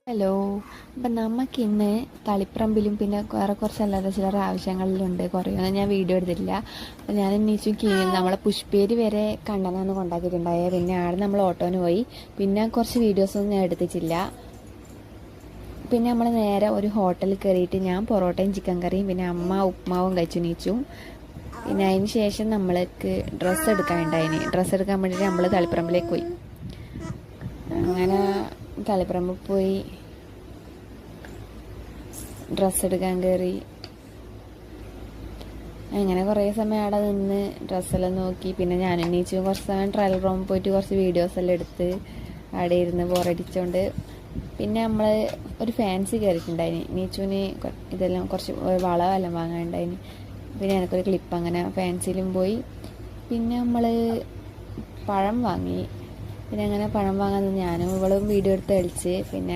Hello. അപ്പം നമുക്കിന്ന് തളിപ്പറമ്പിലും പിന്നെ വേറെ കുറച്ച് അല്ലാതെ ചിലർ ആവശ്യങ്ങളിലുണ്ട്. കുറേയൊന്നും ഞാൻ വീഡിയോ എടുത്തിട്ടില്ല. അപ്പം ഞാൻ നീച്ചും നമ്മളെ പുഷ്പേരി വരെ കണ്ടനാന്ന് കൊണ്ടാക്കിയിട്ടുണ്ടായത്. പിന്നെ ആടെ നമ്മൾ ഓട്ടോന് പോയി. പിന്നെ കുറച്ച് വീഡിയോസൊന്നും ഞാൻ എടുത്തിട്ടില്ല. പിന്നെ നമ്മൾ നേരെ ഒരു ഹോട്ടലിൽ കയറിയിട്ട് ഞാൻ പൊറോട്ടയും ചിക്കൻ കറിയും പിന്നെ അമ്മ ഉപ്മാവും കഴിച്ചു നീച്ചും. പിന്നെ അതിന് ശേഷം നമ്മൾക്ക് ഡ്രസ്സ് എടുക്കാൻ വേണ്ടിയിട്ട് നമ്മൾ തളിപ്പറമ്പിലേക്ക് പോയി. അങ്ങനെ തളിപ്പറമ്പിൽ പോയി ഡ്രസ്സ് എടുക്കാൻ കയറി. അങ്ങനെ കുറേ സമയം അവിടെ നിന്ന് ഡ്രസ്സെല്ലാം നോക്കി. പിന്നെ ഞാൻ എണീച്ചും കുറച്ച് സമയം ട്രയൽ റൂമിൽ പോയിട്ട് കുറച്ച് വീഡിയോസെല്ലാം എടുത്ത് അവിടെ ഇരുന്ന് ബോറടിച്ചുകൊണ്ട് പിന്നെ നമ്മൾ ഒരു ഫാൻസി കയറിയിട്ടുണ്ടായിന്. നീച്ചുവിന് ഇതെല്ലാം കുറച്ച് വളമെല്ലാം വാങ്ങാനുണ്ടായിന്. പിന്നെ എനിക്കൊരു ക്ലിപ്പ് അങ്ങനെ ഫാൻസിയിലും പോയി. പിന്നെ നമ്മൾ പഴം വാങ്ങി. പിന്നെ അങ്ങനെ പഴം വാങ്ങാൻ ഞാനും ഇവളും വീഡിയോ എടുത്ത് കളിച്ച്. പിന്നെ